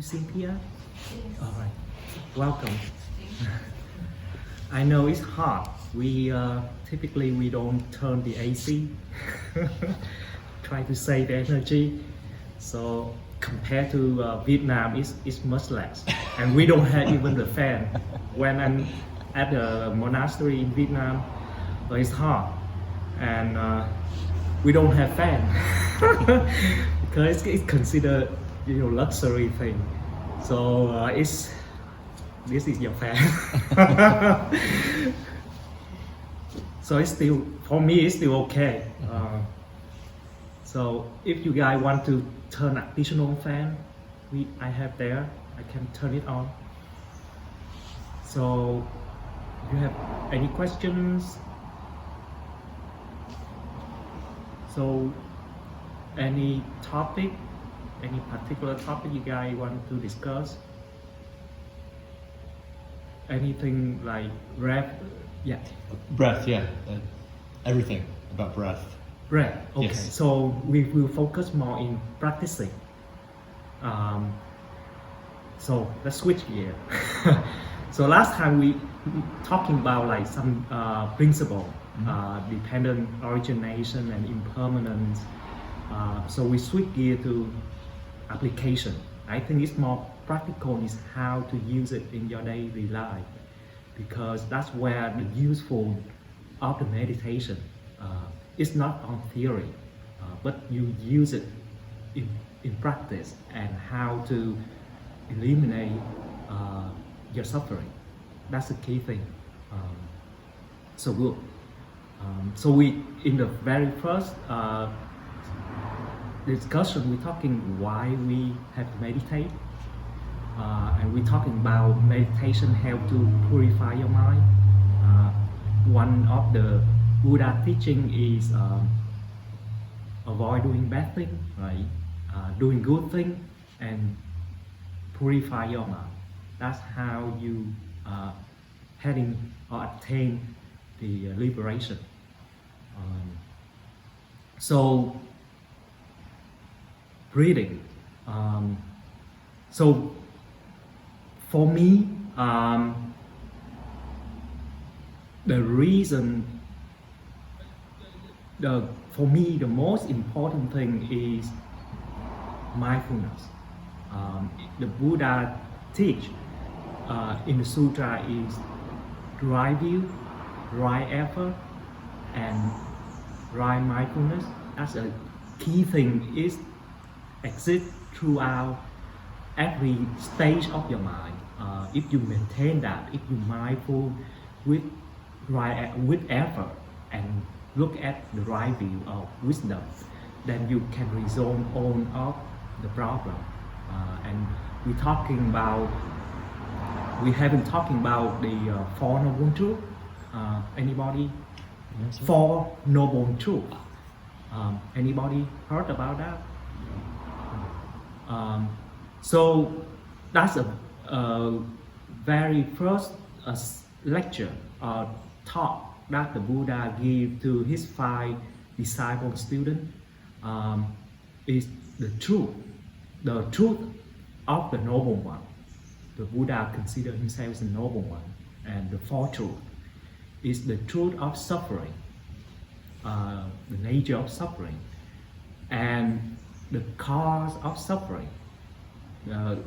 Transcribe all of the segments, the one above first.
Cynthia? All right. Welcome. I know it's hard. We typically we don't turn the AC. Try to save energy. So compared to Vietnam, it's much less, and we don't have even the fan. When I'm at the monastery in Vietnam, it's hot, and we don't have fan because it's considered luxury thing. So this is your fan. So it's still, for me, it's still okay. So if you guys want to turn additional fan, I have there. I can turn it on. So if you have any questions, so any topic, any particular topic you guys want to discuss? Anything like breath? Yeah. Breath, yeah. Everything about breath. Breath. Okay. Yes. So we will focus more in practicing. So let's switch gear. So last time we talking about like some principle, dependent origination and impermanence. So we switch gear to application. I think it's more practical is how to use it in your daily life, because that's where the useful of the meditation. It's not on theory, but you use it in practice and how to eliminate your suffering. That's the key thing. So good. So we, in the very first discussion, we're talking why we have to meditate, and we're talking about meditation help to purify your mind. One of the Buddha teaching is avoid doing bad thing, right? Doing good thing and purify your mind. That's how you heading or attain the liberation. So breathing. So for me, the reason, for me, the most important thing is mindfulness. The Buddha teach in the Sutra is right view, right effort, and right mindfulness. That's a key thing. Is exist throughout every stage of your mind. If you maintain that, if you mindful with effort and look at the right view of wisdom, then you can resolve all of the problem. And we haven't talking about the Four Noble Truths. Anybody? Yes, Four Noble Truths. Anybody heard about that? So that's a very first lecture or talk that the Buddha gave to his 5 disciple students, is the truth of the noble one. The Buddha considered himself as a noble one, and the 4th truth is the truth of suffering, the nature of suffering, and the cause of suffering. The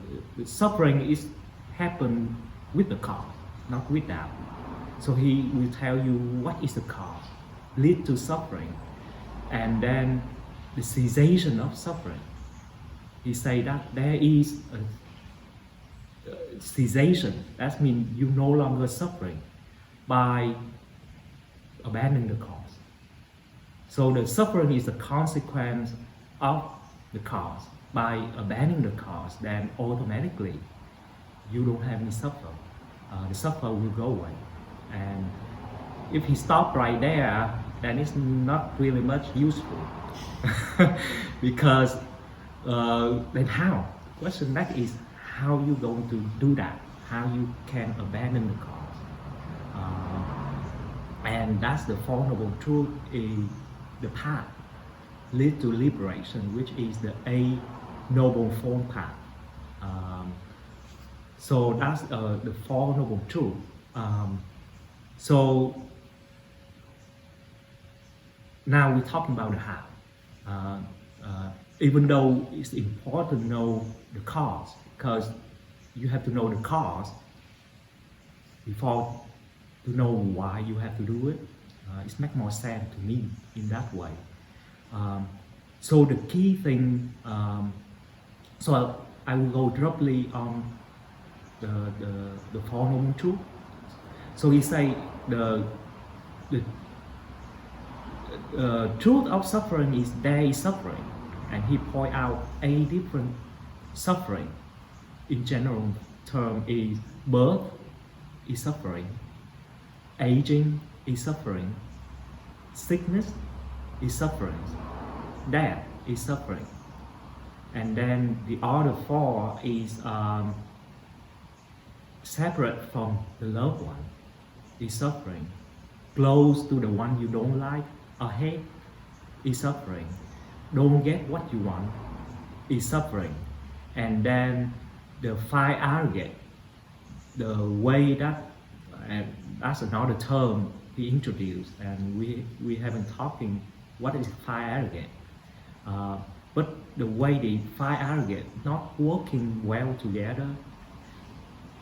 suffering is happen with the cause, not without. So he will tell you what is the cause, lead to suffering, and then the cessation of suffering. He say that there is a cessation. That means you no longer suffering by abandoning the cause. So the suffering is a consequence of the cause. By abandoning the cause, then automatically you don't have any suffer. The suffer will go away. And if he stopped right there, then it's not really much useful. Because then how? Question next is how you going to do that? How you can abandon the cause? And that's the Four Noble Truth, is the path lead to liberation, which is the Noble Form path. So that's the Four Noble Truths. So now we're talking about the how. Even though it's important to know the cause, because you have to know the cause before to know why you have to do it. It makes more sense to me in that way. So the key thing, so I will go directly on the Four Noble Truths. So he say the truth of suffering is there is suffering, and he point out 8 different suffering. In general term is birth is suffering, aging is suffering, sickness is suffering, death is suffering, and then the other 4 is separate from the loved one is suffering, close to the one you don't like or hate is suffering, don't get what you want is suffering, and then the 5 arrogant, the way that, and that's another term he introduced, and we haven't talking what is 5 arrogant, but the way the 5 arrogant not working well together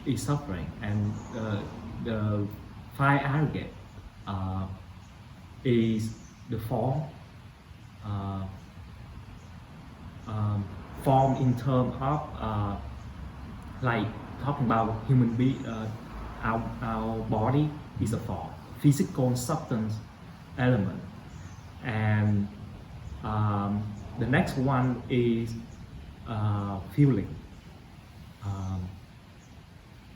is suffering, and the 5 arrogant is the form in terms of like talking about human being, our body is a form, physical substance element, and the next one is feeling.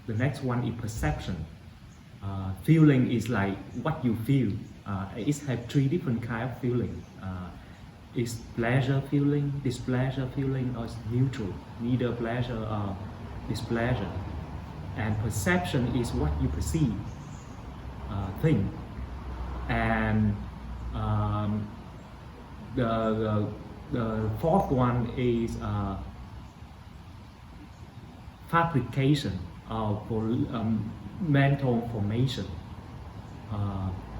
The next one is perception. Feeling is like what you feel. It has 3 different kinds of feeling. It's pleasure feeling, displeasure feeling, or it's neutral, neither pleasure or displeasure. And perception is what you perceive, think. And the 4th one is fabrication of mental formation.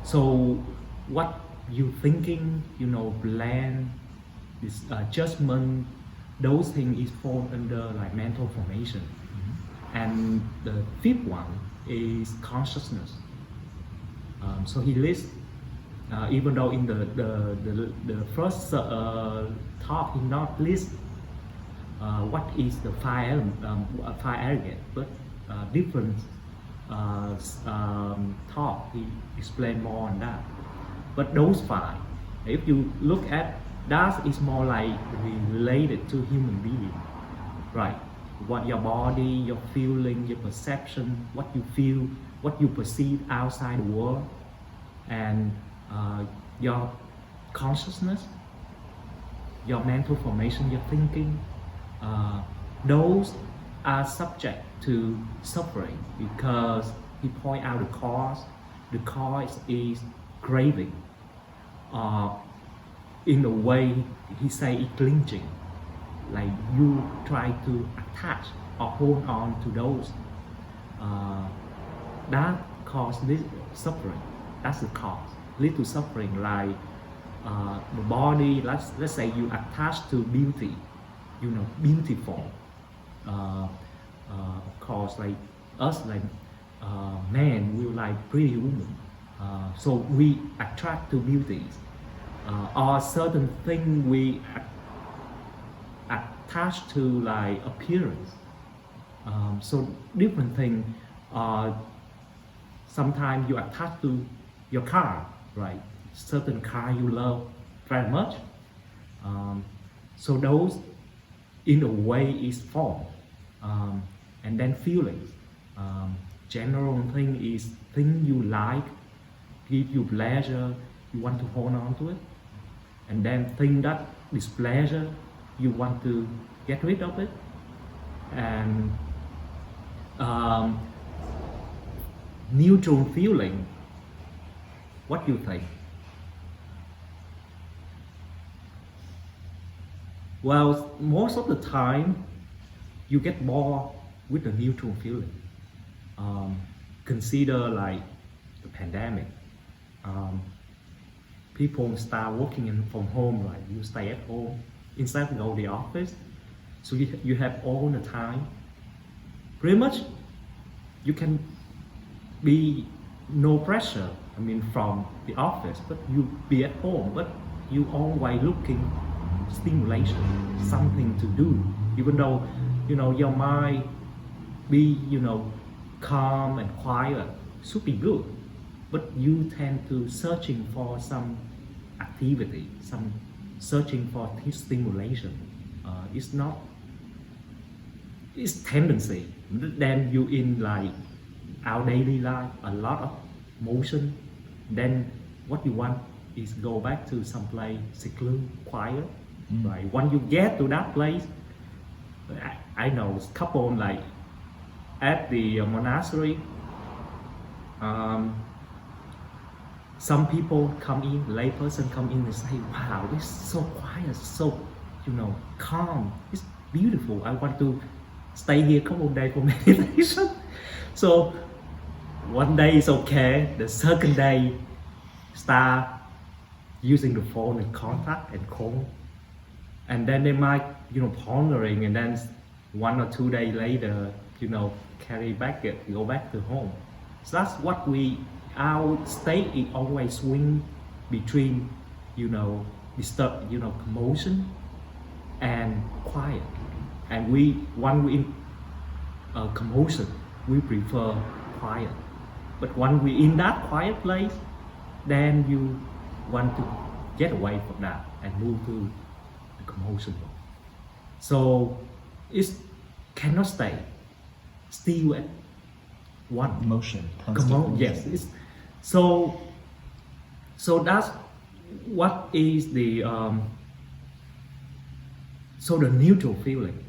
So what you thinking, plan, this judgment, those things is fall under like mental formation. And the 5th one is consciousness. So he lists, even though in the first talk he not list what is the 5 arrogant, but different talk he explained more on that. But those 5, if you look at that, is more like related to human being, right? What your body, your feeling, your perception, what you feel, what you perceive outside the world, and your consciousness, your mental formation, your thinking, those are subject to suffering, because he point out the cause. The cause is craving. In a way, he say it clinching, like you try to attach or hold on to those. That cause this suffering. That's the cause. Lead to suffering, like the body. Let's say you attach to beauty, beautiful. Of course, like us, like men, we like pretty women. So we attract to beauties, or certain thing we attach to, like appearance. So different thing. Sometimes you attach to your car, right? Certain car you love very much. So those, in a way, is form. And then feelings. General thing is thing you like, give you pleasure, you want to hold on to it. And then thing that displeasure, you want to get rid of it. And neutral feeling, what you think? Well, most of the time you get bored with a neutral feeling. Consider like the pandemic. People start working from home, like you stay at home instead of go to the office. So you have all the time. Pretty much you can be no pressure, I mean, from the office, but you be at home, but you always looking stimulation, something to do, even though, you know, your mind be, you know, calm and quiet, should be good, but you tend to searching for some activity, some searching for stimulation. It's not, it's tendency. Then you in like our daily life, a lot of motion. Then what you want is go back to some place secluded, quiet. Right. When you get to that place, I know a couple like at the monastery. Some people come in, lay person come in and say, "Wow, it's so quiet, so, you know, calm. It's beautiful. I want to stay here a couple of days for meditation." So one day is okay. The second day, start using the phone and contact and call, and then they might, you know, pondering, and then 1 or 2 days later, you know, carry back it, go back to home. So that's what our state is always swing between, you know, disturb, you know, commotion and quiet. And when we in commotion, we prefer quiet. But when we in that quiet place, then you want to get away from that and move to the commotion. So it cannot stay still at one motion, constant. Yes. So that's what is the so the neutral feeling.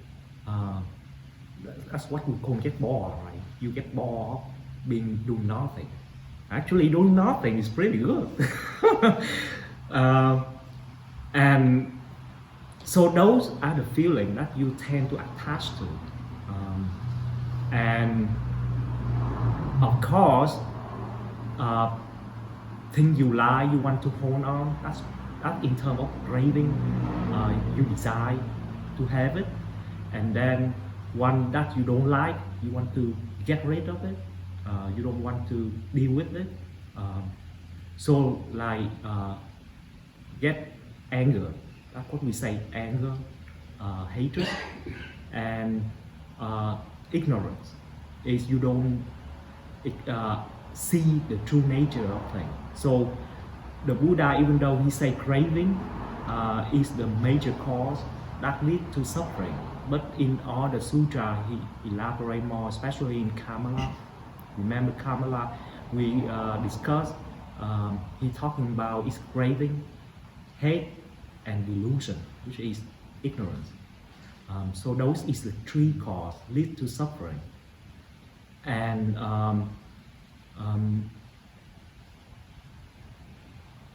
That's what we call get bored, right? You get bored being doing nothing. Actually, doing nothing is pretty good. And so those are the feelings that you tend to attach to. And of course, things you like, you want to hold on, that's in terms of craving, you desire to have it. And then one that you don't like, you want to get rid of it. You don't want to deal with it. So like get anger, that's what we say, anger, hatred, and ignorance is you don't see the true nature of things. So the Buddha, even though he say craving is the major cause that lead to suffering, but in all the sutra he elaborate more, especially in Kamala. Remember Kamala, we discussed, he talking about is craving, hate, and delusion, which is ignorance. So those is the three cause lead to suffering. And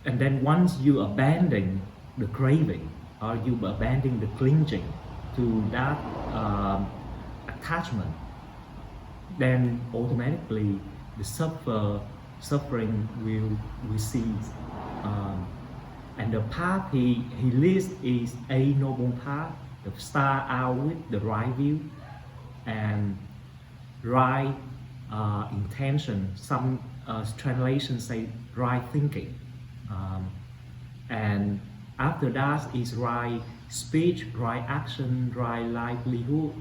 then once you abandon the craving, or you abandon the clinging to that attachment, then automatically the suffering will cease. And the path he lists is a noble path, the start out with the right view and right intention. Some translations say right thinking. And after that is right speech, right action, right livelihood,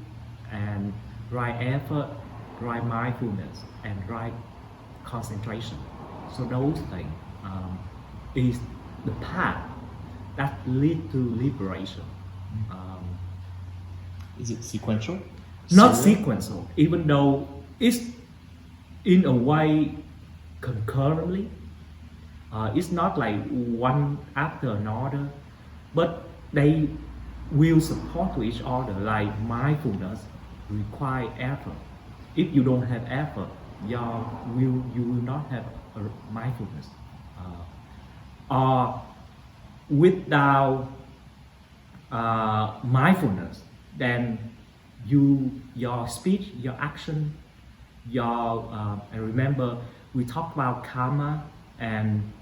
and right effort, right mindfulness, and right concentration. So those things is the path that lead to liberation. Is it sequential? Not sequential, even though it's in a way concurrently. It's not like one after another, but they will support to each other. Like mindfulness require effort. If you don't have effort, you will not have a mindfulness. Or without mindfulness, then your speech, your action, I remember we talked about karma and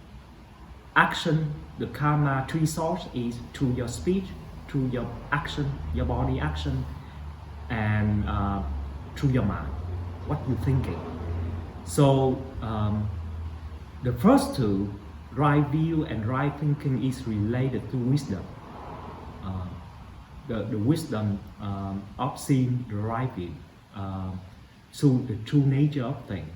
action. The karma three source is through your speech, through your action, your body action, and through your mind, what you're thinking. So the first two, right view and right thinking, is related to wisdom. The wisdom of seeing the right view, so the true nature of things.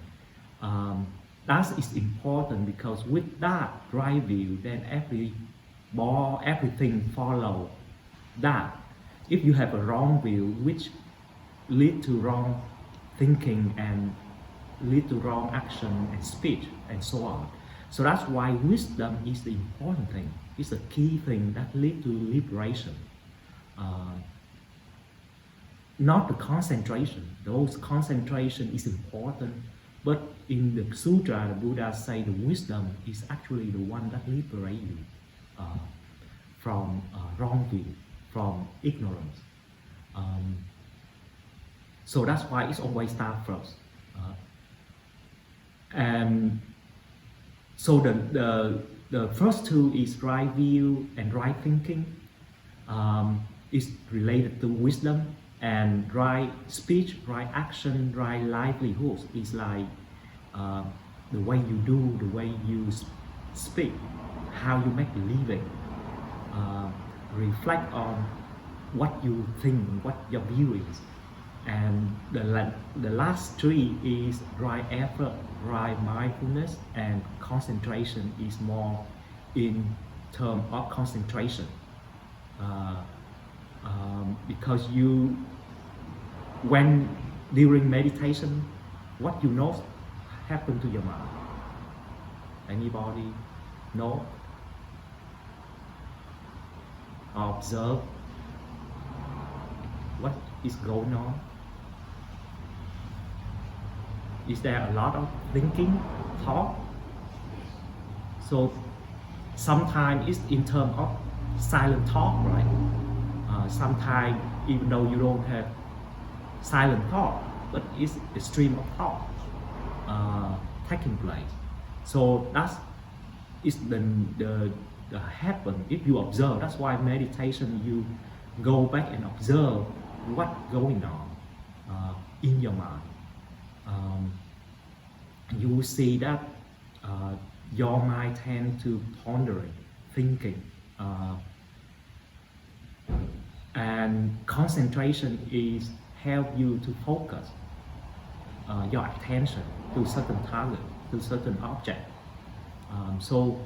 That is important, because with that right view, then everything follow that. If you have a wrong view, which lead to wrong thinking and lead to wrong action and speech and so on. So that's why wisdom is the important thing. It's the key thing that lead to liberation. Not the concentration. Those concentration is important, but in the Sutra, the Buddha say the wisdom is actually the one that liberates you from wrong view, from ignorance. So that's why it's always start first. And so the first two is right view and right thinking. Is related to wisdom, and right speech, right action, right livelihood is like the way you do, the way you speak, how you make a living. Reflect on what you think, what your view is. And the last three is right effort, right mindfulness, and concentration is more in terms of concentration. Because when during meditation, what you know happen to your mind? Anybody know? Observe what is going on? Is there a lot of thinking, thought? So sometimes it's in terms of silent talk, right? Sometimes even though you don't have silent thought, but it's a stream of thought taking place. So that's is the happen if you observe. That's why meditation, you go back and observe what's going on in your mind. You will see that your mind tends to pondering, thinking, and concentration is help you to focus your attention to certain target, to certain object. So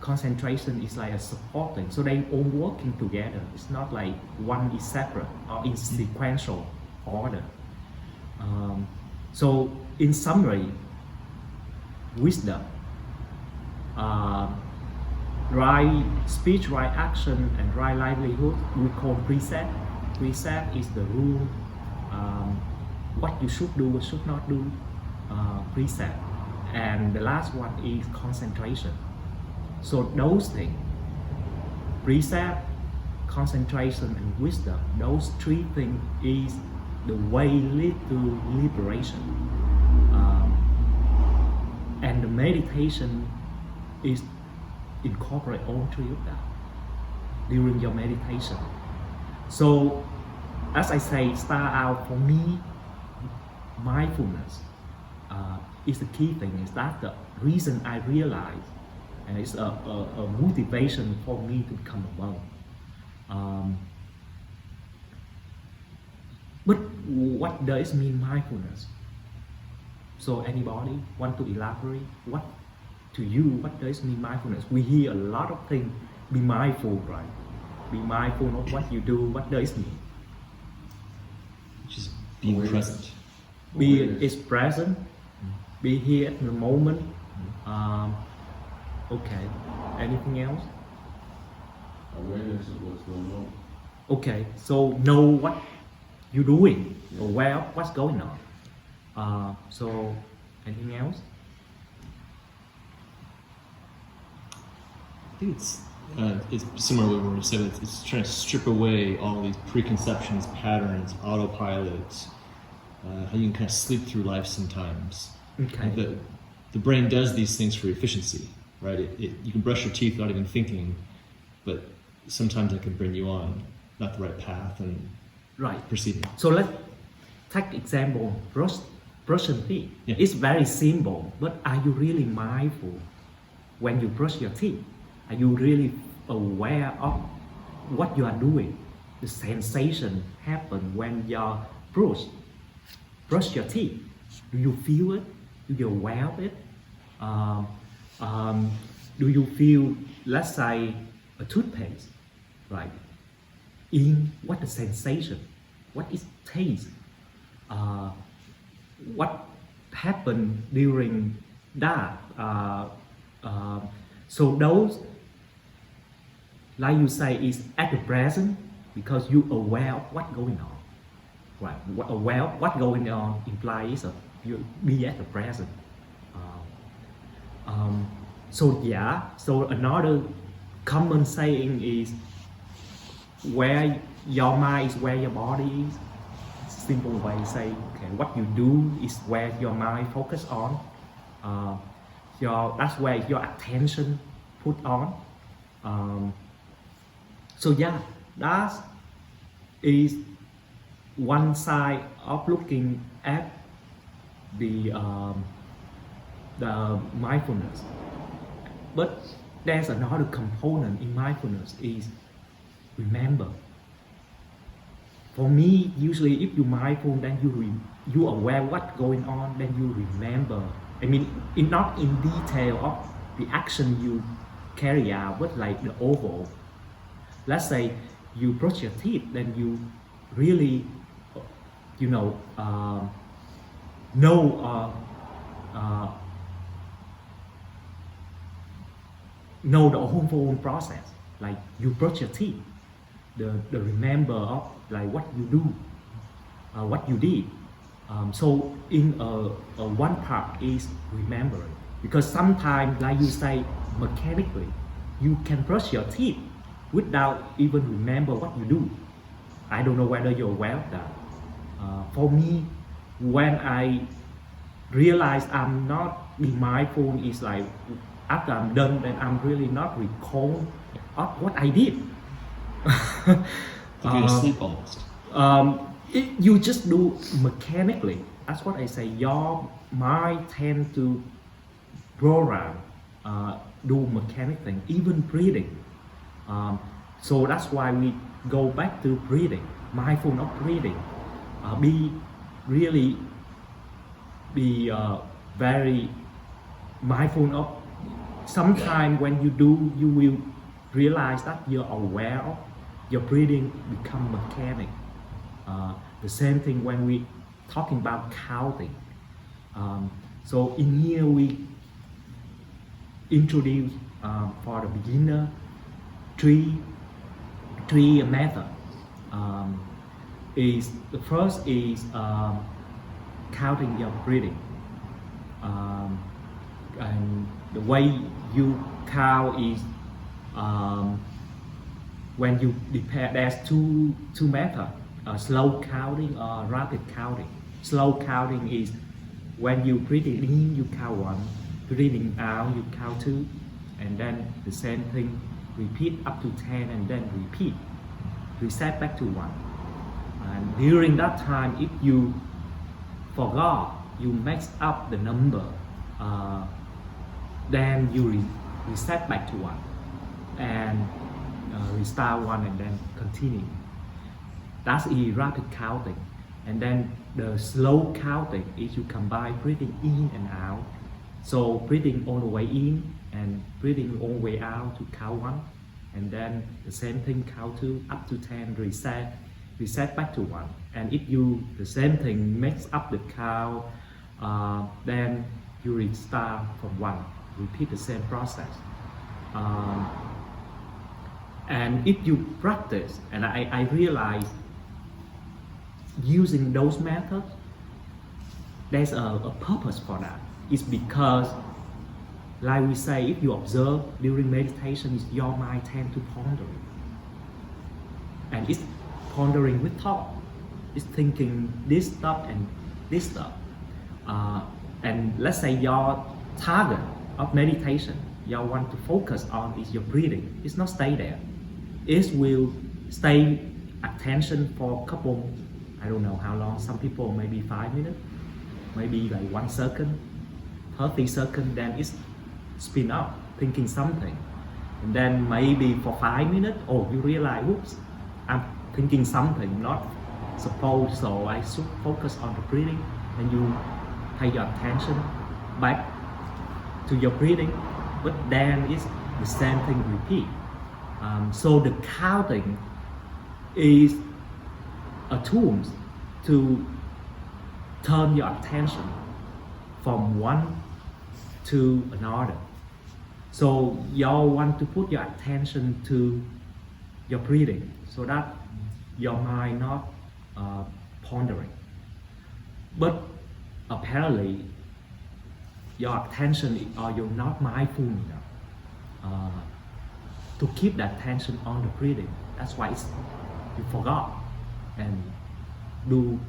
concentration is like a support thing. So they all working together. It's not like one is separate or in sequential order. So in summary, wisdom, right speech, right action, and right livelihood, we call precept. Precept is the rule, what you should do, what should not do, precept. And the last one is concentration. So those things, precept, concentration, and wisdom, those three things is the way lead to liberation. And the meditation is incorporate all three of that during your meditation. So as I say, start out for me, mindfulness is the key thing. Is that the reason I realize, and it's a motivation for me to come along. But what does mean mindfulness? So anybody want to elaborate? What to you, what does mean mindfulness? We hear a lot of things. Be mindful, right? Be mindful of what you do. What does it mean? Just being present. Be is present. Be here at the moment. Okay. Anything else? Awareness of what's going on. Okay. So know what you're doing, aware of what's going on. So anything else? I think it's It's similar to what we said. It's trying to strip away all these preconceptions, patterns, autopilots. How you can kind of sleep through life sometimes. Okay. The brain does these things for efficiency, right? You can brush your teeth without even thinking, but sometimes it can bring you on not the right path and Right. proceeding. So let's take example, brushing teeth. Yeah. It's very simple, but are you really mindful when you brush your teeth? Are you really aware of what you are doing? The sensation happen when you brush your teeth. Do you feel it? Do you aware of it? Do you feel, let's say, a toothpaste, right? In what the sensation, what is taste, what happened during that. So those, like you say, is at the present because you aware of what's going on. Right, aware of what's going on implies you be at the present. So another common saying is where your mind is where your body is. Simple way to say, okay, what you do is where your mind focus on. That's where your attention put on. That is one side of looking at the mindfulness. But there's another component in mindfulness is remember. For me, usually if you mindful, then you aware what's going on, then you remember. I mean, not in detail of the action you carry out, but like the overall. Let's say you brush your teeth, then you really, know the whole process. Like you brush your teeth, the remember of like what you do, what you did. So in one part is remembering, because sometimes, like you say, mechanically, you can brush your teeth without even remember what you do. I don't know whether you're aware of that. For me, when I realize I'm not being mindful, is like after I'm done, then I'm really not recall of what I did. You're asleep almost. You just do mechanically. That's what I say. Your mind tend to program, do mechanic thing, even breathing. So that's why we go back to breathing, mindful of breathing. Be very mindful of. Sometimes when you do, you will realize that you're aware of your breathing become mechanic. The same thing when we talking about counting. So in here we introduce for the beginner three method. The first is counting your breathing, and the way you count is when you depend. There's two methods: slow counting or rapid counting. Slow counting is when you breathing in, you count 1; breathing out, you count 2, and then the same thing. Repeat up to 10 and then reset back to 1. And during that time, if you forgot, you mix up the number, then you reset back to 1 and restart 1 and then continue. That's rapid counting. And then the slow counting is you combine breathing in and out. So breathing all the way in and breathing all the way out to count 1, and then the same thing, count 2 up to 10, reset back to 1. And if you the same thing mix up the count, then you restart from 1. Repeat the same process. And if you practice, and I realize using those methods, there's a purpose for that. It's because Like we say, if you observe during meditation, your mind tend to ponder. And it's pondering with thought. It's thinking this stuff and this stuff. And let's say your target of meditation, you want to focus on is your breathing. It's not stay there. It will stay attention for a couple, I don't know how long, some people maybe 5 minutes, maybe like 1 second, 30 seconds, then it's spin up, thinking something. And then maybe for 5 minutes, you realize, whoops, I'm thinking something, not supposed, so I should focus on the breathing, and you pay your attention back to your breathing, but then it's the same thing repeat. So the counting is a tool to turn your attention from one to another. So you want to put your attention to your breathing so that your mind not pondering. But apparently your attention or you're not mindful enough to keep the attention on the breathing. That's why you forgot and do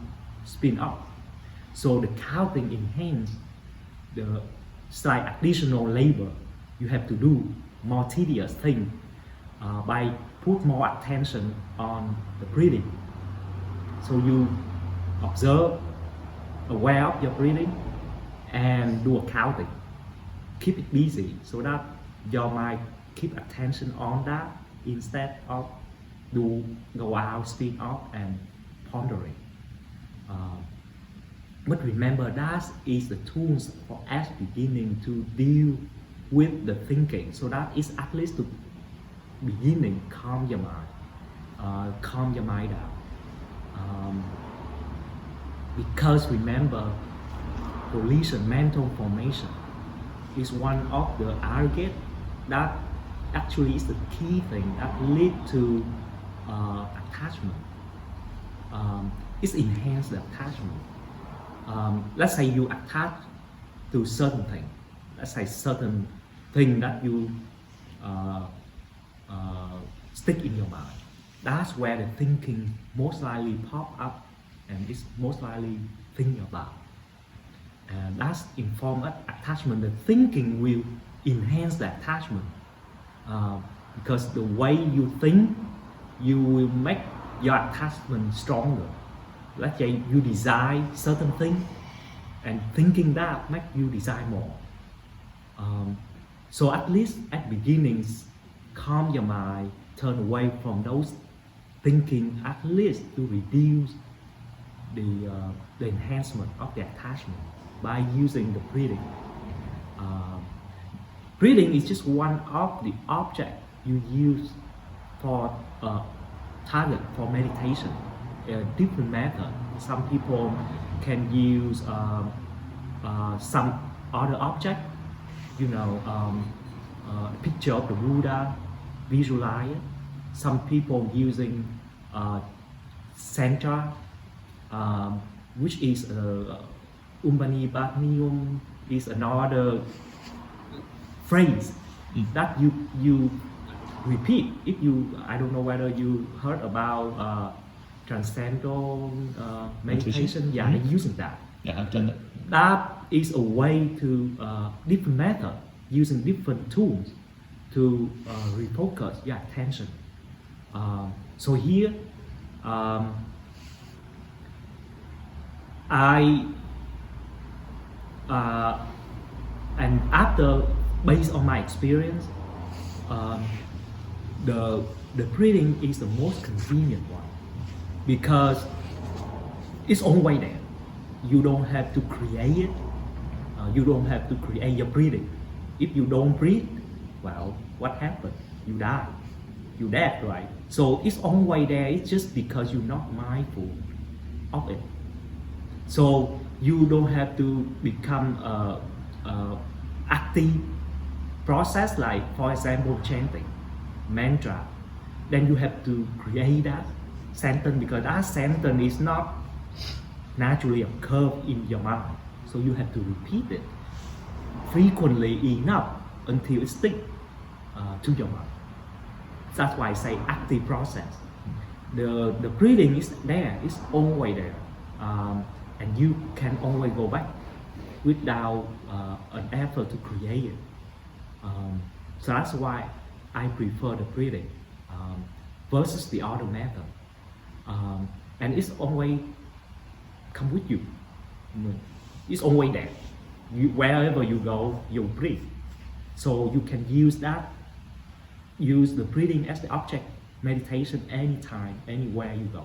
spin up. So the counting enhance the slight additional labor. You have to do more tedious thing by put more attention on the breathing. So you observe, aware of your breathing, and do a counting. Keep it busy so that your mind keep attention on that instead of go out, speed up, and pondering. But remember, that is the tools for us beginning to deal with the thinking, so that is at least to beginning calm your mind down. Because remember, mental formation is one of the aggregate that actually is the key thing that lead to attachment. It enhances the attachment. Let's say you attach to certain thing. Let's say certain thing that you stick in your mind. That's where the thinking most likely pop up and it's most likely thinking about. And that's informed attachment. The thinking will enhance the attachment because the way you think, you will make your attachment stronger. Let's say you desire certain thing, and thinking that make you desire more. So at least at beginnings, calm your mind, turn away from those thinking, at least to reduce the enhancement of the attachment by using the breathing. Breathing is just one of the objects you use for target for meditation. A different method. Some people can use some other object, a picture of the Buddha, visualize it. Some people using Santra, which is Umbani Bhatnium, is another phrase that you repeat. If I don't know whether you heard about transcendental meditation. Yeah, they're using that. Yeah, I've done that. That is a way to different method, using different tools to refocus your attention. So here, and after, based on my experience, the breathing is the most convenient one because it's always there. You don't have to create it. You don't have to create your breathing. If you don't breathe, well, what happened? You die. You dead, right? So it's always there. It's just because you're not mindful of it. So you don't have to become active process, like for example chanting, mantra. Then you have to create that sentence because that sentence is not naturally occur in your mind. So you have to repeat it frequently enough until it sticks to your mind. That's why I say active process. The breathing is there, it's always there, and you can always go back without an effort to create it. So that's why I prefer the breathing versus the other method. And it's always come with you. It's always there. Wherever you go, you breathe. So you can use the breathing as the object meditation anytime, anywhere you go.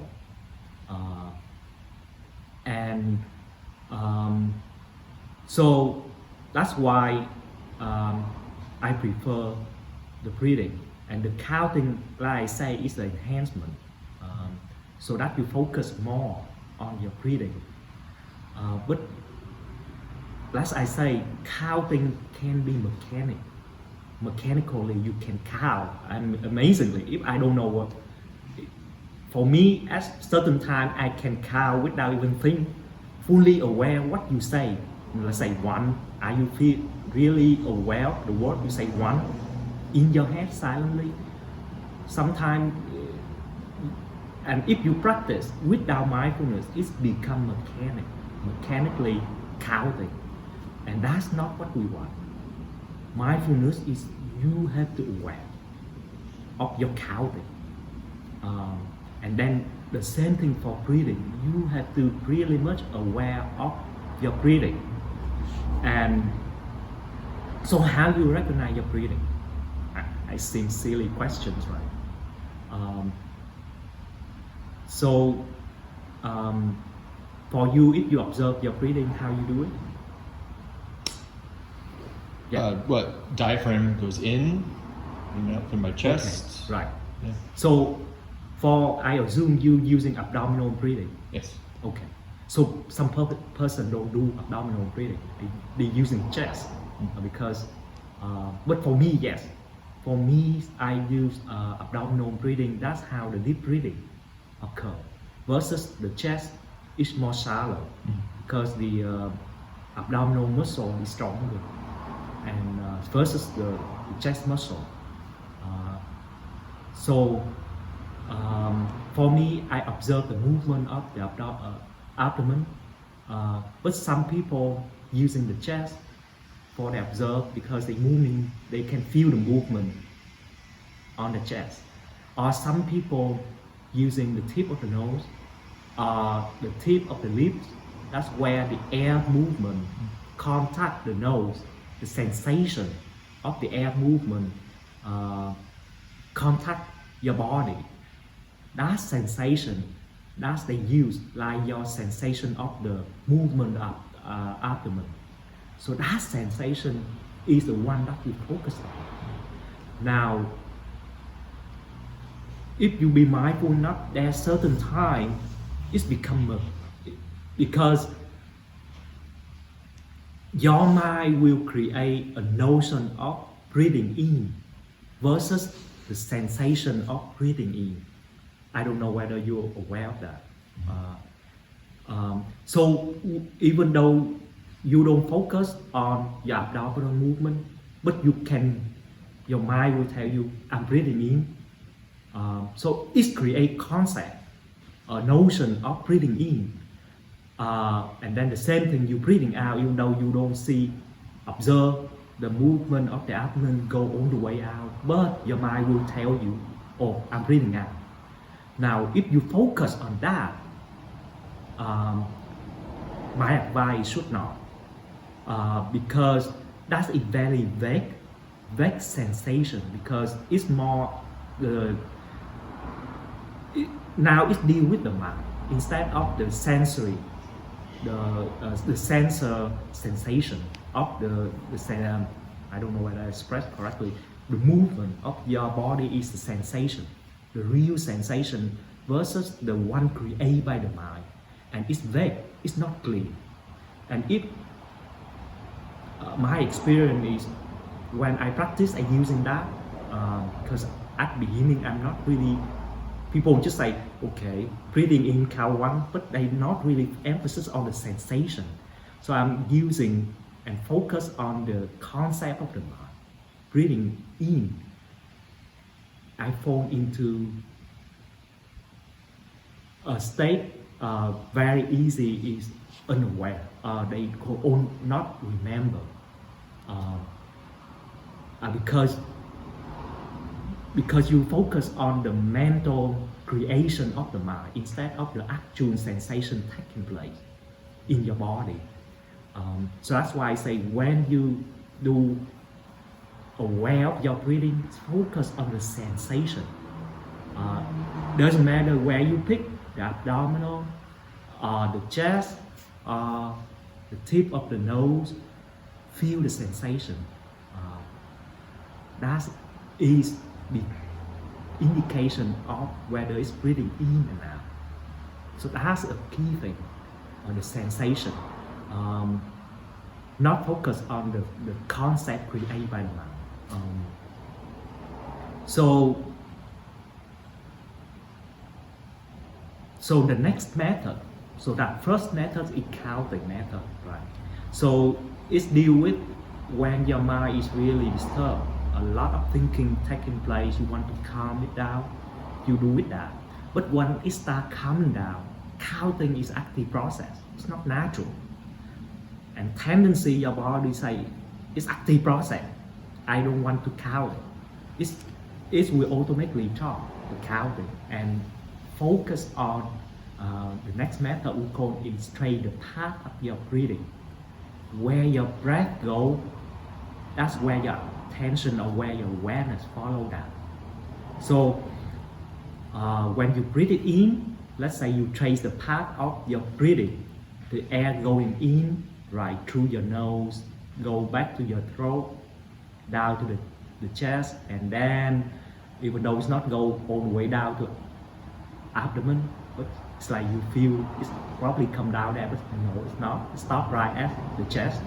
So that's why I prefer the breathing, and the counting, like I say, is the enhancement, so that you focus more on your breathing. But as I say, counting can be mechanically you can count, and amazingly, if I don't know what, for me at certain time I can count without even think, fully aware what you say. Let's say one, are you feel really aware of the word you say one in your head silently? Sometimes, and if you practice without mindfulness, it's become mechanically counting, and that's not what we want. Mindfulness is you have to aware of your counting, and then the same thing for breathing. You have to really much aware of your breathing. And so how you recognize your breathing? I think silly questions, right? For you, if you observe your breathing, how you do it? Yeah. What diaphragm goes in and out from my chest? Okay, right. Yeah. So I assume you using abdominal breathing. Yes. Okay. So some person don't do abdominal breathing. They using chest because. But for me, yes. For me, I use abdominal breathing. That's how the deep breathing occur. Versus the chest is more shallow because the abdominal muscle is stronger, and versus the chest muscle. For me, I observe the movement of the abdomen, but some people using the chest for the observe because they can feel the movement on the chest. Or some people using the tip of the nose, the tip of the lips. That's where the air movement contact the nose. The sensation of the air movement contact your body. That sensation, that's they use like your sensation of the movement of abdomen. So that sensation is the one that you focus on. Now, if you be mindful enough, there's certain time it's become because your mind will create a notion of breathing in versus the sensation of breathing in. I don't know whether you're aware of that. So even though you don't focus on your abdominal movement, but your mind will tell you, I'm breathing in. So it creates concept, a notion of breathing in. And then the same thing, you breathing out, even though you don't observe the movement of the abdomen go all the way out, but your mind will tell you, oh, I'm breathing out. Now, if you focus on that, my advice should not, because that's a very vague sensation, because it's more now it's deal with the mind instead of the sensory, the sensor sensation of the I don't know whether I expressed correctly. The movement of your body is the sensation, the real sensation versus the one created by the mind, and it's vague, it's not clear. And if my experience is when I practice, I using that because at the beginning I'm not really. People just say, okay, breathing in count one, but they not really emphasis on the sensation. So I'm using and focus on the concept of the mind. breathing in, I fall into a state very easy is unaware. They call not remember, because you focus on the mental creation of the mind instead of the actual sensation taking place in your body. So that's why I say when you do aware of your breathing, focus on the sensation. Doesn't matter where you pick, the abdominal, the chest, the tip of the nose, feel the sensation. That is the indication of whether it's breathing in and out. So that's a key thing, on the sensation. Not focus on the concept created by the mind. So the next method, so that first method is counting method, right? So it's deal with when your mind is really disturbed, a lot of thinking taking place, you want to calm it down, you do with that. But when it starts calming down, counting is active process, it's not natural. And tendency your body say, it's active process, I don't want to count it. It will automatically stop the counting and focus on the next method we call is trace the path of your breathing. Where your breath goes, that's where your attention or where your awareness follow that. So when you breathe it in, let's say you trace the path of your breathing, the air going in right through your nose, go back to your throat, down to the chest, and then even though it's not go all the way down to abdomen, but it's like you feel it's probably come down there, but no, it's not. It stops right at the chest.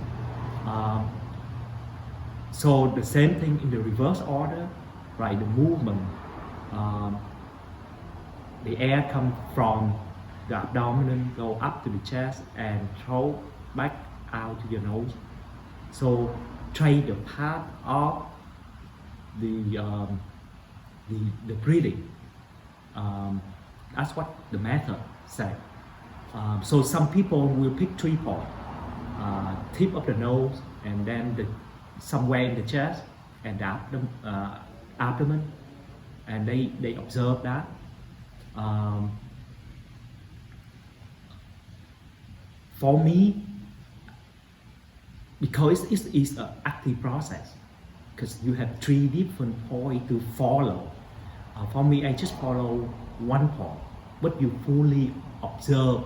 So the same thing in the reverse order, right? The movement, the air comes from the abdomen, go up to the chest and throw back out to your nose. So trace the path of the breathing. That's what the method said. So some people will pick 3 points, tip of the nose, and then somewhere in the chest and the abdomen, and they observe that. For me, because it's an active process, because you have 3 different points to follow. For me, I just follow 1 point, but you fully observe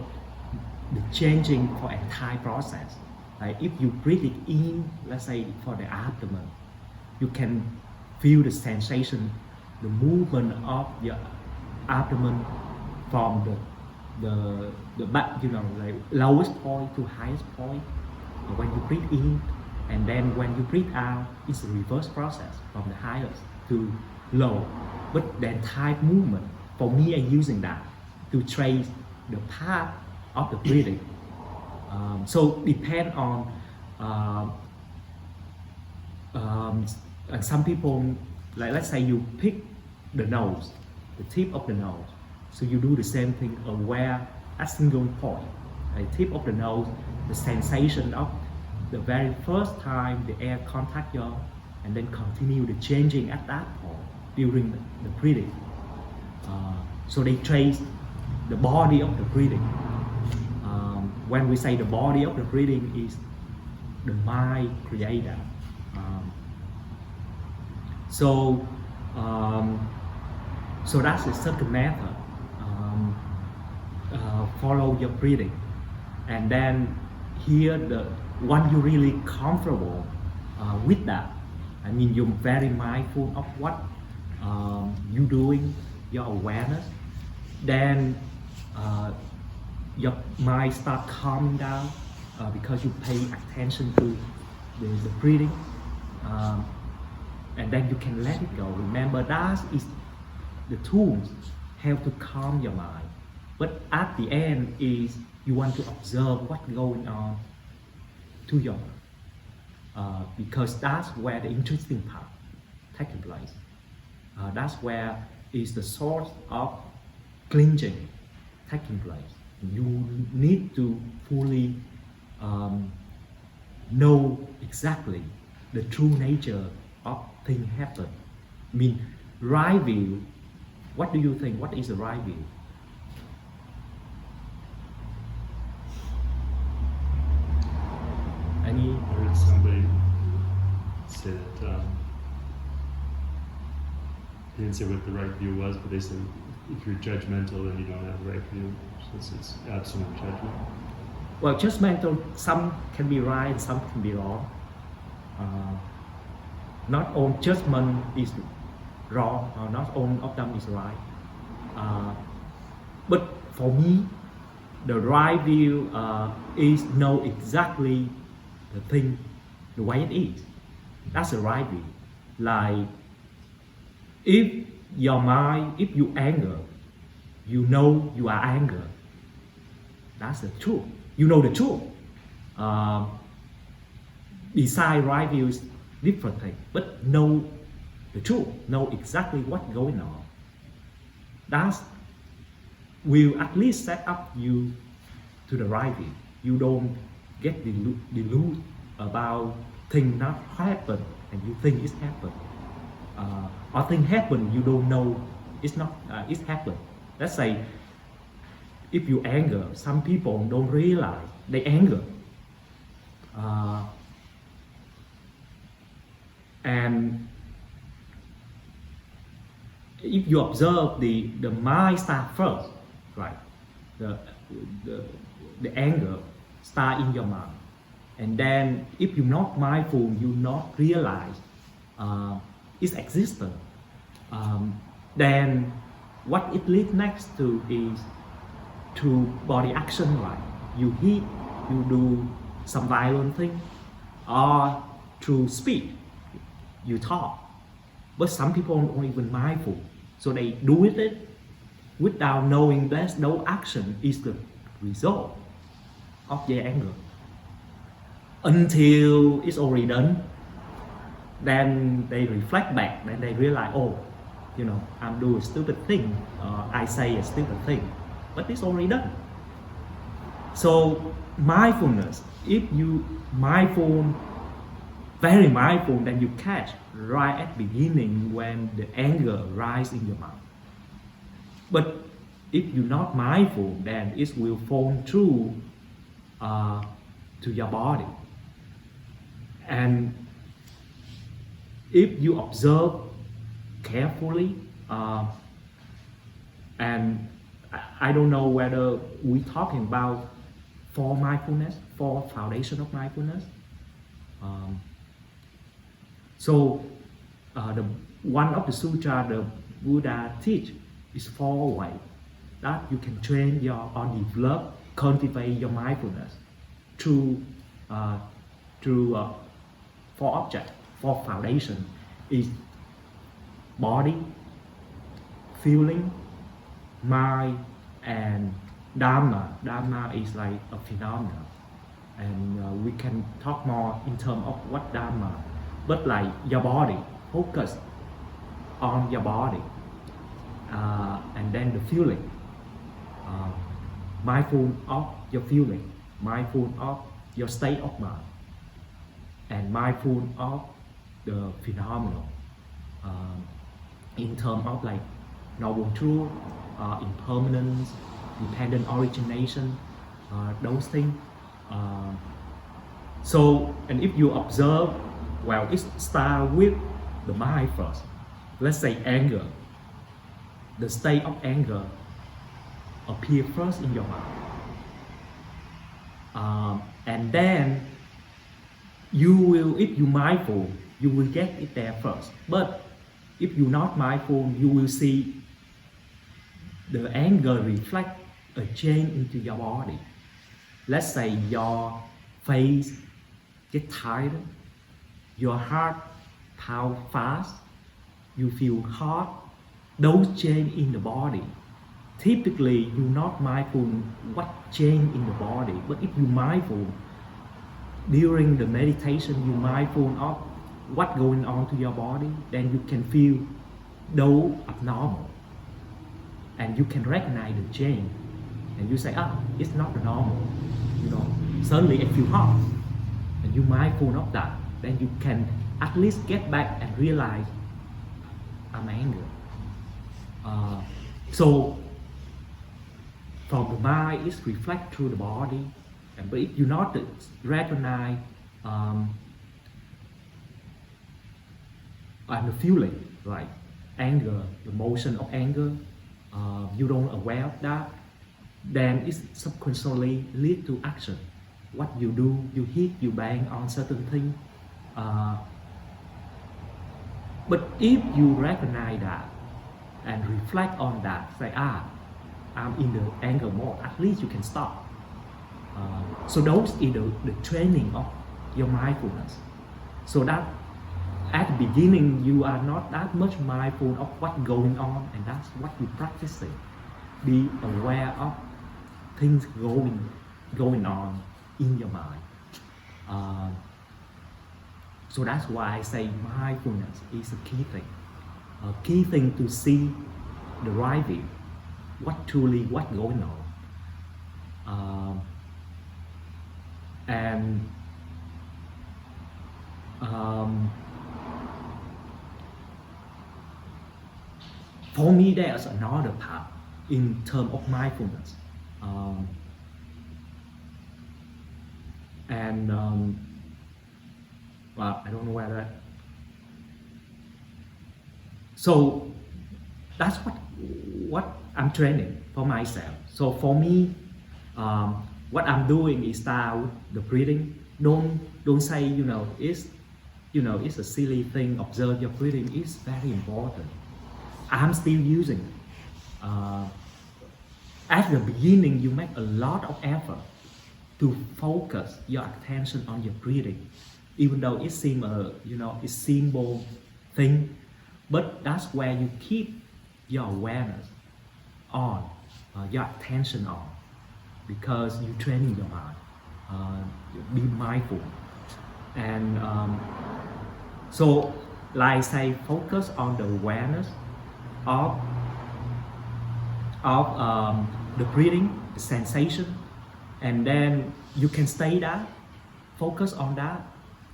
the changing for entire process. Like if you breathe it in, let's say for the abdomen, you can feel the sensation, the movement of your abdomen from the back, like lowest point to highest point. When you breathe in, and then when you breathe out, it's a reverse process from the highest to low. But the entire movement, for me, I'm using that to trace the path of the breathing. So depend on and some people, like let's say you pick the nose, the tip of the nose. So you do the same thing, aware at single point, the tip of the nose, the sensation of the very first time the air contact you, and then continue the changing at that point during the breathing. So they trace the body of the breathing. When we say the body of the breathing is the mind creator. So that's the second method. Follow your breathing, and then here when you're really comfortable with that, I mean you're very mindful of what you're doing, your awareness, then your mind start calming down because you pay attention to the breathing, and then you can let it go. Remember, that is the tools help to calm your mind. But at the end is you want to observe what's going on to your because that's where the interesting part. taking place. That's where is the source of cleansing taking place. You need to fully know exactly the true nature of thing happen. I mean, right view. What do you think? What is the right view? Any? I heard somebody say that he didn't say what the right view was, but they said if you're judgmental, then you don't have the right view. So it's absolute judgment. Well, judgmental, some can be right, some can be wrong. Not all judgment is wrong, or not all of them is right. But for me, the right view is know exactly the thing the way it is. That's the right view. Like if your mind, if you anger, you know you are anger. That's the truth. You know the truth. Beside right view is different thing, but know the truth, know exactly what's going on. That will at least set up you to the right view. You don't get deluded about things not happen and you think it's happened. Or thing happen you don't know it's not it's happened. Let's say if you anger, some people don't realize they anger. And if you observe the mind start first, right? The anger start in your mind, and then if you're not mindful, you not realize its existence. Then what it leads next to is to body action, right? You hit, you do some violent thing, or through speech, you talk. But some people aren't even mindful, so they do it without knowing that no action is the result of their anger. Until it's already done, then they reflect back, then they realize, oh, you know, I'm doing a stupid thing, I say a stupid thing, but it's already done. So mindfulness, if you mindful, very mindful, then you catch right at the beginning when the anger rises in your mind. But if you're not mindful, then it will fall through to your body. And if you observe carefully, and I don't know whether we're talking about four mindfulness, four foundation of mindfulness. So the one of the sutra the Buddha teach is four ways that you can train your or develop, cultivate your mindfulness through four objects, four foundation is body, feeling, mind, and Dharma. Dharma is like a phenomenon, and we can talk more in terms of what Dharma. But like your body, focus on your body, and then the feeling, mindful of your feeling, mindful of your state of mind, and mindful of the phenomenon in terms of like noble truth, impermanence, dependent origination, those things. So, and if you observe, well, it starts with the mind first. Let's say anger. The state of anger appears first in your mind. And then you will, if you're mindful, you will get it there first. But if you're not mindful, you will see the anger reflect a change into your body. Let's say your face get tired, your heart pounds fast, you feel hot. Those change in the body. Typically, you're not mindful what change in the body, but if you're mindful during the meditation, you're mindful of what going on to your body, then you can feel those abnormal, and you can recognize the change, and you say, it's not normal, suddenly I feel hot, and you mindful of that, then you can at least get back and realize I'm angry. So from the mind, it's reflect through the body, but if you not recognize and the feeling like anger, the emotion of anger, you don't aware of that, then it subconsciously lead to action. What you do, you hit, you bang on certain thing. But if you recognize that and reflect on that, say, I'm in the anger mode, at least you can stop. So those is the training of your mindfulness. So that at the beginning you are not that much mindful of what's going on, and that's what you practicing. Be aware of things going on in your mind. So that's why I say mindfulness is a key thing. A key thing to see the right view, what's going on. For me, there's another part in terms of mindfulness. Well, I don't know where that. So that's what I'm training for myself. So for me, what I'm doing is start with the breathing. Don't say it's a silly thing. Observe your breathing. It's very important. I'm still using it. At the beginning, you make a lot of effort to focus your attention on your breathing, even though it seems it's simple thing, but that's where you keep your awareness on, your attention on, because you're training your mind. Be mindful, and so like I say, focus on the awareness of the breathing, the sensation, and then you can stay there, focus on that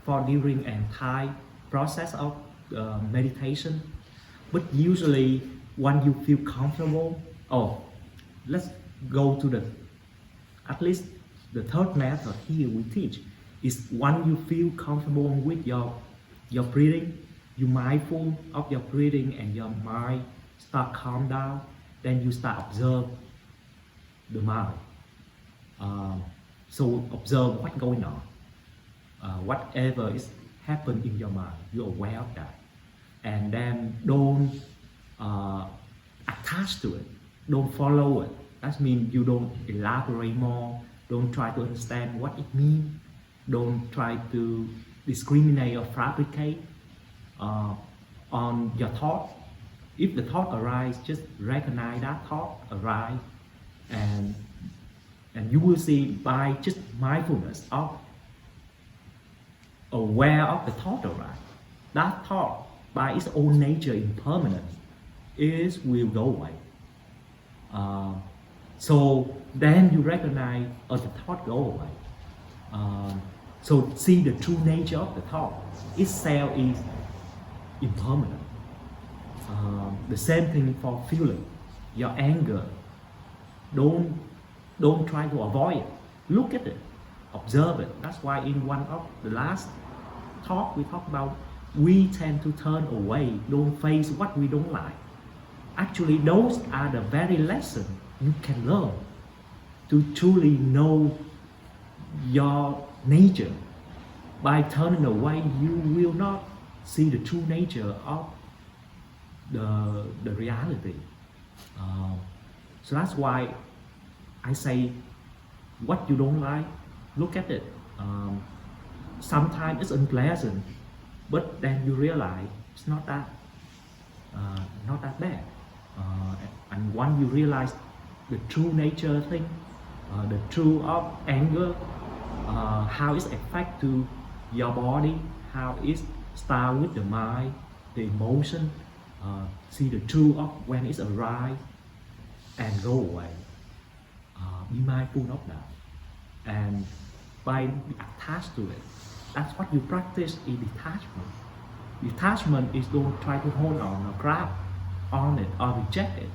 for during an entire process of meditation. But usually when you feel comfortable, let's go to at least the third method here we teach is when you feel comfortable with your breathing, you mindful of your breathing and your mind start calm down, then you start observe the mind. So observe what's going on. Whatever is happening in your mind, you're aware of that. And then don't attach to it, don't follow it. That means you don't elaborate more, don't try to understand what it means, don't try to discriminate or fabricate on your thought. If the thought arises, just recognize that thought arise, and you will see by just mindfulness of aware of the thought arise, that thought by its own nature impermanent will go away. So then you recognize the thought go away. So see the true nature of the thought. Itself is impermanent. The same thing for feeling. Your anger, don't try to avoid it. Look at it, observe it. That's why in one of the last talk we talked about, we tend to turn away, don't face what we don't like. Actually, those are the very lessons you can learn to truly know your nature. By turning away, you will not see the true nature of the reality. So that's why I say, what you don't like, look at it. Sometimes it's unpleasant, but then you realize it's not that bad. And once you realize the true nature thing, the true of anger, how it affects to your body, how it start with the mind, the emotion, see the truth of when it's arise and go away. Be mindful of that. And by attached to it, that's what you practice in detachment. Detachment is don't try to hold on or grab on it or reject it.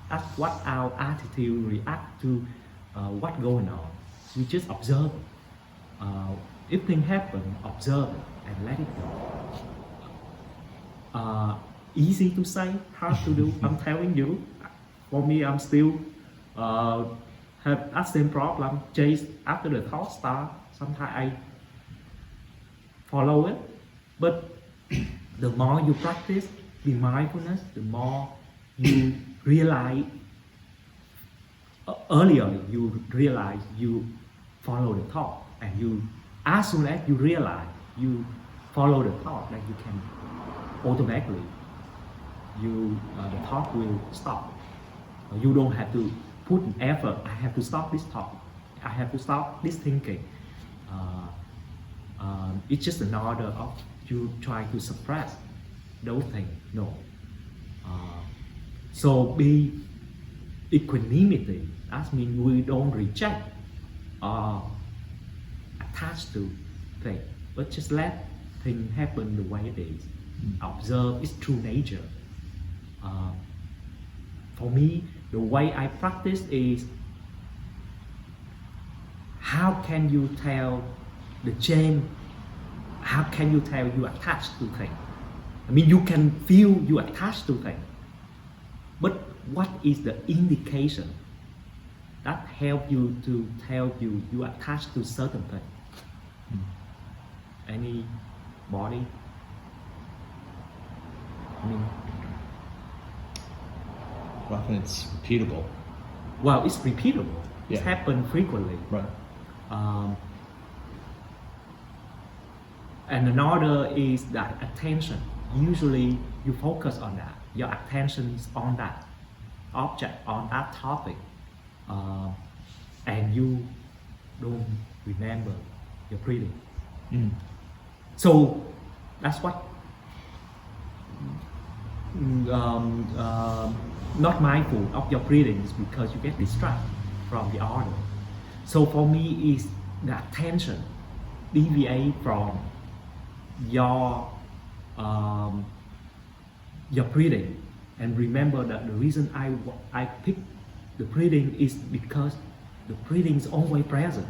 That's what our attitude react to what's going on. We just observe it. If things happen, observe it and let it go. Easy to say, hard to do. I'm telling you. For me, I'm still have that same problem. Chase after the thought start. Sometimes I follow it, but the more you practice the mindfulness, the more you realize. Earlier, you realize you follow the thought, and you, as soon as you realize you follow the thought, that you can automatically, the thought will stop. You don't have to put an effort. I have to stop this thought. I have to stop this thinking. It's just an order of you trying to suppress those things. No. So be equanimity. That means we don't reject or attach to things, but just let things happen the way it is. Observe its true nature. For me, the way I practice is, how can you tell the change? How can you tell you attached to things? I mean, you can feel you attached to things, but what is the indication that help you to tell you attached to certain things? Anybody? I mean, often it's repeatable. well, it's repeatable. It Yeah. happens frequently. Right. And another is that attention. Usually you focus on that. Your attention is on that object, on that topic. And you don't remember your breathing. So that's what not mindful of your breathing is because you get distracted from the order. So for me is the attention deviate from your breathing, and remember that the reason I pick the breathing is because the breathing is always present.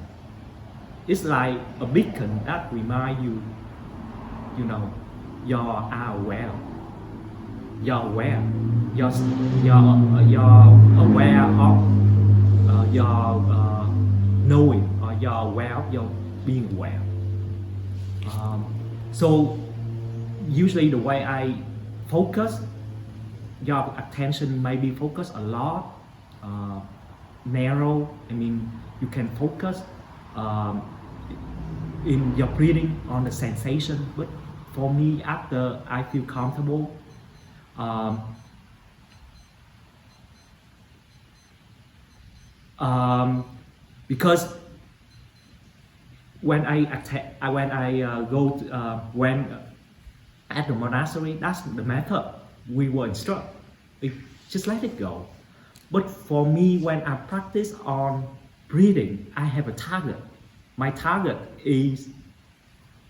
It's like a beacon that remind you, you are aware. You're aware. You're aware of your knowing, or you're aware of your being aware. So usually the way I focus, your attention may be focused a lot, narrow. I mean, you can focus in your breathing on the sensation, but for me, after I feel comfortable, because when I when at the monastery, that's the method we were instructed. Just let it go. But for me, when I practice on breathing, I have a target. My target is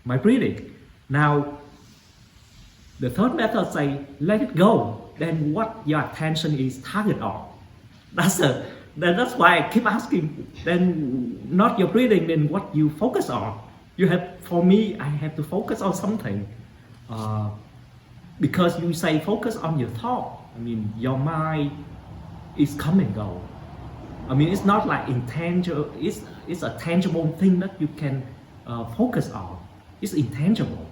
my breathing. Now, the third method say, let it go. Then what your attention is target on. That's why I keep asking, then not your breathing, then what you focus on. For me, I have to focus on something. Because you say focus on your thought. I mean, your mind is come and go. I mean, it's not like intangible, it's a tangible thing that you can focus on. It's intangible.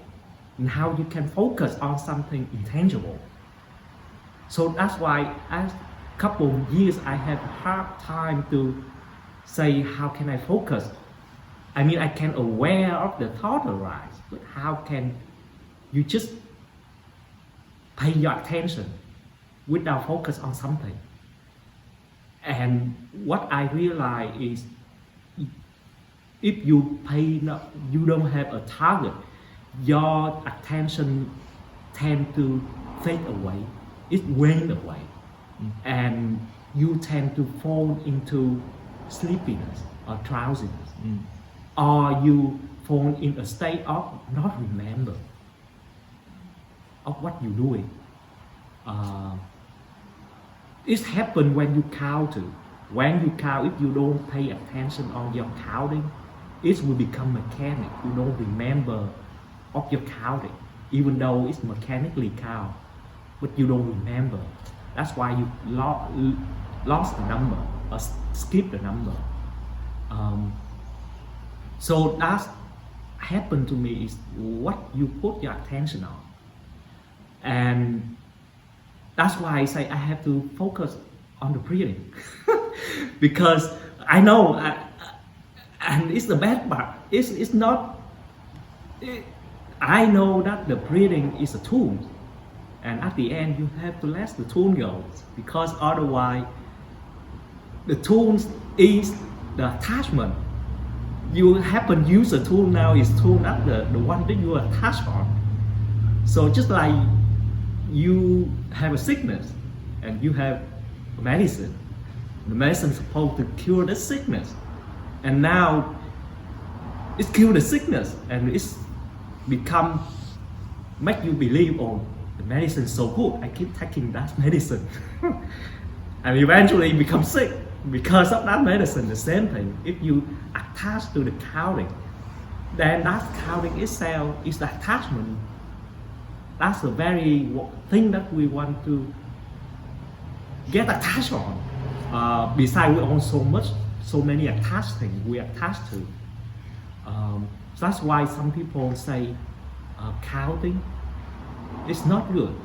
And how you can focus on something intangible. So that's why as couple of years I have hard time to say how can I focus. I mean, I can aware of the thought arise, but how can you just pay your attention without focus on something? And what I realize is, if you don't have a target, your attention tend to fade away, it wane away, and you tend to fall into sleepiness or drowsiness, or you fall in a state of not remember of what you're doing. It happens when you count too. When you count, if you don't pay attention on your counting, it will become mechanic. You don't remember of your counting, even though it's mechanically count, but you don't remember. That's why you lost the number or skip the number. So that's happened to me is what you put your attention on, and that's why I say I have to focus on the breathing because I know, and it's the bad part. It's not. I know that the breathing is a tool, and at the end you have to let the tool go, because otherwise the tool is the attachment. You happen to use a tool now is tool not the one that you are attached on. So just like you have a sickness and you have a medicine, the medicine is supposed to cure the sickness, and now it's cured the sickness and it's become make you believe, oh, the medicine is so good, I keep taking that medicine and eventually become sick because of that medicine. The same thing, if you attach to the counting, then that counting itself is the attachment. That's the very thing that we want to get attached on. Besides, we own so many attached things we attach to. So that's why some people say counting is not good,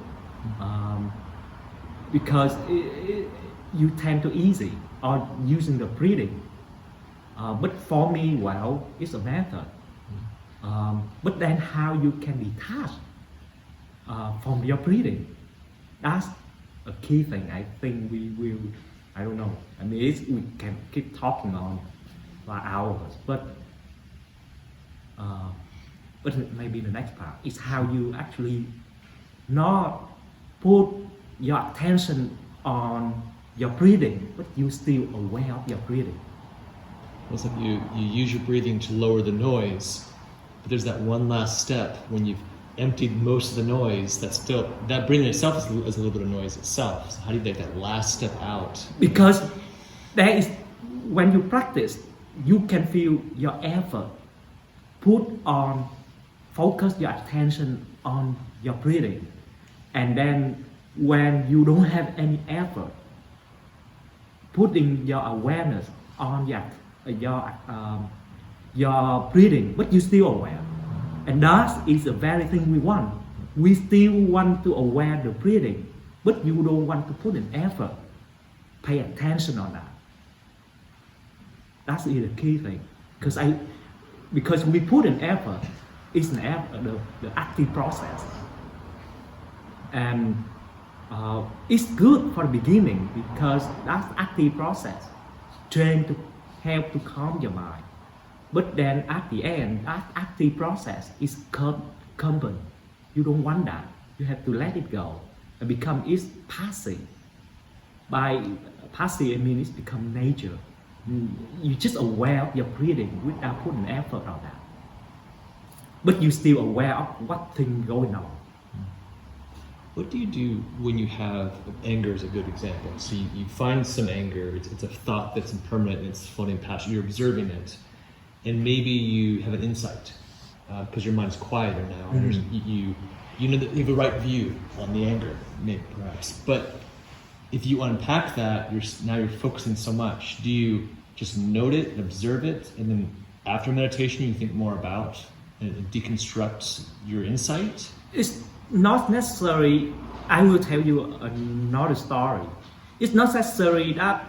because you tend to easy or using the breathing. But for me, well, it's a method. But then how you can detach from your breathing, that's a key thing. I think we will, I don't know, I mean we can keep talking on for hours, but maybe the next part is how you actually not put your attention on your breathing, but you still aware of your breathing. It's like you use your breathing to lower the noise, but there's that one last step when you've emptied most of the noise. That breathing itself is a little bit of noise itself. So how do you take that last step out? Because there is, when you practice, you can feel your effort. Focus your attention on your breathing, and then when you don't have any effort, putting your awareness on your breathing, but you still aware, and that is the very thing we want. We still want to aware the breathing, but you don't want to put an effort, pay attention on that. That's the key thing, because we put an effort, it's an effort, the active process, and it's good for the beginning because that's active process, trained to help to calm your mind. But then at the end, that active process is compulsive. You don't want that. You have to let it go and become it's passive. By passive, I mean it's become nature. You're just aware of your breathing without putting effort on that. But you're still aware of what thing going on. What do you do when you have anger? Is a good example. So you find some anger. It's a thought that's impermanent and it's floating past you. You're observing it, and maybe you have an insight because your mind's quieter now. And you know that you have a right view on the anger, maybe perhaps. But if you unpack that, you're focusing so much. Do you just note it and observe it, and then after meditation you think more about and deconstruct your insight? It's not necessary. I will tell you another story. It's not necessary that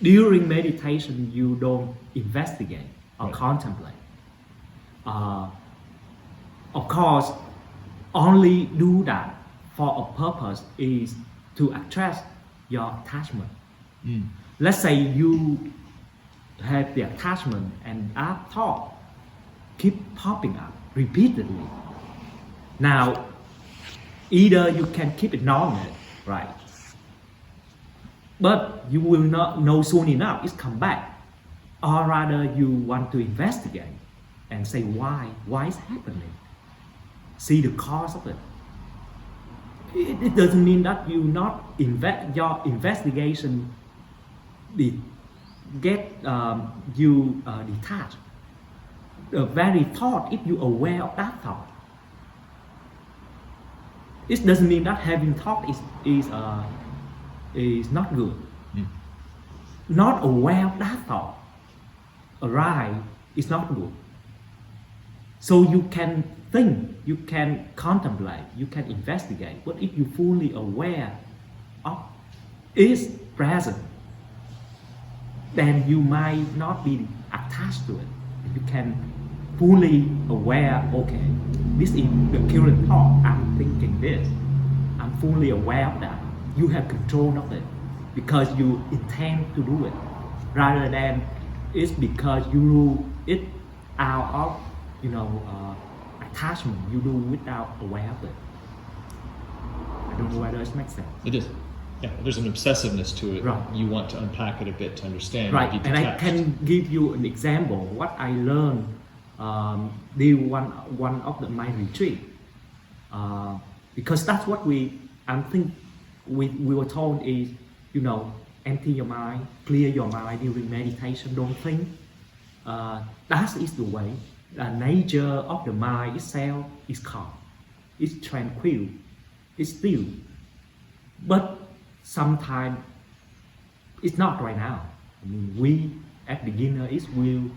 during meditation you don't investigate or contemplate. Of course, only do that for a purpose is to address your attachment. Let's say you have the attachment and that thought keep popping up repeatedly. Now, either you can keep ignoring it, right? But you will not know soon enough it's come back. Or rather you want to investigate and say why it's happening. See the cause of it. It doesn't mean that you not your investigation get you detached. The very thought, if you're aware of that thought, it doesn't mean that having thought is not good. Not aware of that thought arise is not good. So you can think, you can contemplate, you can investigate, but if you're fully aware of its present, then you might not be attached to it. You can fully aware, okay, this is the current thought, I'm thinking this. I'm fully aware of that. You have control of it because you intend to do it, rather than it's because you do it out of attachment. You do without aware of it. I don't know whether it makes sense. It is. Yeah, there's an obsessiveness to it. Right. You want to unpack it a bit to understand. Right, be and I detached. can give you an example. What I learned during one of my retreat, because that's what we were told is, empty your mind, clear your mind during meditation. Don't think. That is the way. The nature of the mind itself is calm, it's tranquil, it's still. But sometimes it's not right now. I mean, we at beginner is will.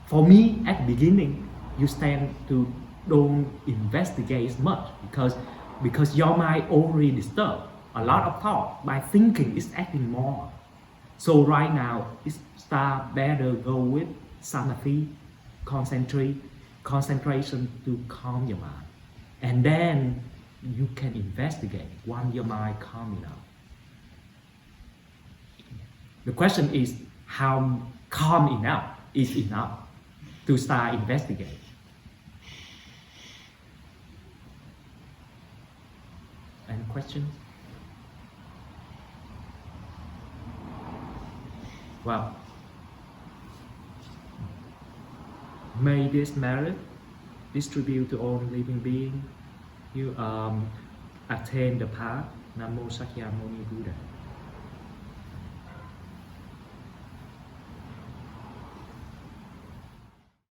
For me, at the beginning, you tend to don't investigate much because your mind already disturbed. A lot of thought by thinking is acting more. So right now, it's start better go with samadhi, concentration to calm your mind, and then you can investigate once your mind calm enough. The question is how calm enough is enough to start investigating. Any questions? Well, may this merit distribute to all living beings. You attain the path. Namo Sakyamuni Buddha.